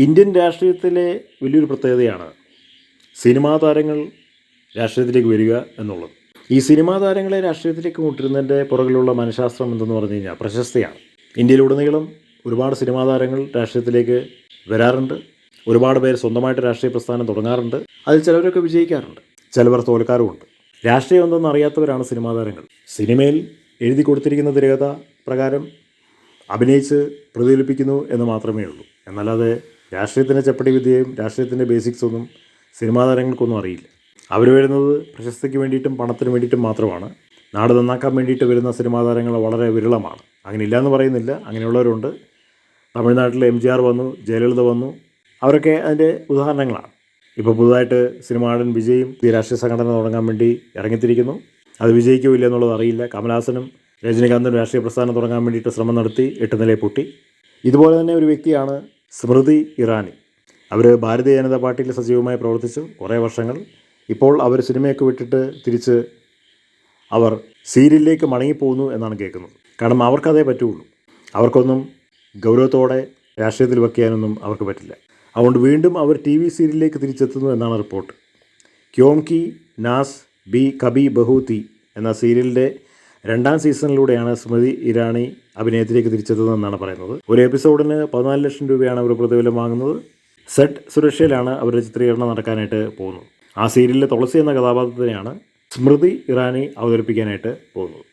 Indian രാഷ്ട്രീയത്തിലെ വലിയൊരു പ്രത്യേകതയാണ് സിനിമാ താരങ്ങൾ രാഷ്ട്രീയത്തിലേക്ക് വരിക എന്നുള്ളത്. ഈ സിനിമാ താരങ്ങളെ രാഷ്ട്രീയത്തിലേക്ക് കൊണ്ടുവരുന്നതിൻ്റെ പുറകിലുള്ള മനഃശാസ്ത്രം എന്തെന്ന് പറഞ്ഞു കഴിഞ്ഞാൽ പ്രശസ്തിയാണ്. ഇന്ത്യയിലുടനീളം ഒരുപാട് സിനിമാ താരങ്ങൾ രാഷ്ട്രീയത്തിലേക്ക് വരാറുണ്ട്. ഒരുപാട് പേർ സ്വന്തമായിട്ട് രാഷ്ട്രീയ പ്രസ്ഥാനം തുടങ്ങാറുണ്ട്. അതിൽ ചിലവരൊക്കെ വിജയിക്കാറുണ്ട്, ചിലവർ തോൽക്കാറുമുണ്ട്. രാഷ്ട്രീയം എന്തെന്ന് അറിയാത്തവരാണ് സിനിമാ താരങ്ങൾ. സിനിമയിൽ എഴുതി കൊടുത്തിരിക്കുന്ന തിരകഥ പ്രകാരം അഭിനയിച്ച് പ്രതിഫലിപ്പിക്കുന്നു എന്ന് മാത്രമേ ഉള്ളൂ. എന്നല്ലാതെ രാഷ്ട്രീയത്തിൻ്റെ ചപ്പടി വിദ്യയും രാഷ്ട്രീയത്തിൻ്റെ ബേസിക്സൊന്നും സിനിമാ താരങ്ങൾക്കൊന്നും അറിയില്ല. അവർ വരുന്നത് പ്രശസ്തിക്ക് വേണ്ടിയിട്ടും പണത്തിന് വേണ്ടിയിട്ടും മാത്രമാണ്. നാട് നന്നാക്കാൻ വേണ്ടിയിട്ട് വരുന്ന സിനിമാ താരങ്ങൾ വളരെ വിരളമാണ്. അങ്ങനെ ഇല്ലയെന്ന് പറയുന്നില്ല, അങ്ങനെയുള്ളവരുണ്ട്. തമിഴ്നാട്ടിൽ MGR വന്നു, ജയലളിത വന്നു, അവരൊക്കെ അതിൻ്റെ ഉദാഹരണങ്ങളാണ്. ഇപ്പോൾ പുതുതായിട്ട് സിനിമാ നടൻ വിജയും ഈ രാഷ്ട്രീയ സംഘടന തുടങ്ങാൻ വേണ്ടി ഇറങ്ങിത്തിരിക്കുന്നു. അത് വിജയിക്കോ ഇല്ല എന്നുള്ളത് അറിയില്ല. കമലഹാസനും രജനികാന്തും രാഷ്ട്രീയ പ്രസ്ഥാനം തുടങ്ങാൻ വേണ്ടിയിട്ട് ശ്രമം നടത്തി, 8 നിലയിൽ പൊട്ടി. ഇതുപോലെ തന്നെ ഒരു വ്യക്തിയാണ് സ്മൃതി ഇറാനി. അവർ ഭാരതീയ ജനതാ പാർട്ടിയിൽ സജീവമായി പ്രവർത്തിച്ചു കുറേ വർഷങ്ങൾ. ഇപ്പോൾ അവർ സിനിമയൊക്കെ വിട്ടിട്ട് തിരിച്ച് അവർ സീരിയലിലേക്ക് മടങ്ങിപ്പോകുന്നു എന്നാണ് കേൾക്കുന്നത്. കാരണം അവർക്കതേ പറ്റുള്ളൂ. അവർക്കൊന്നും ഗൗരവത്തോടെ രാഷ്ട്രീയത്തിൽ വയ്ക്കാനൊന്നും അവർക്ക് പറ്റില്ല. അതുകൊണ്ട് വീണ്ടും അവർ TV സീരിയലിലേക്ക് തിരിച്ചെത്തുന്നു എന്നാണ് റിപ്പോർട്ട്. ക്യോം കി നാസ് ബി കബി ബഹു തീ എന്ന സീരിയലിൻ്റെ 2ാം സീസണിലൂടെയാണ് സ്മൃതി ഇറാനി അഭിനയത്തിലേക്ക് തിരിച്ചെത്തുന്നതെന്നാണ് പറയുന്നത്. ഒരു എപ്പിസോഡിന് 14 ലക്ഷം രൂപയാണ് അവർ പ്രതിഫലം വാങ്ങുന്നത്. സെറ്റ് സുരക്ഷയിലാണ് അവരുടെ ചിത്രീകരണം നടക്കാനായിട്ട് പോകുന്നത്. ആ സീരിയലിലെ തുളസി എന്ന കഥാപാത്രത്തിനെയാണ് സ്മൃതി ഇറാനി അവതരിപ്പിക്കാനായിട്ട് പോകുന്നത്.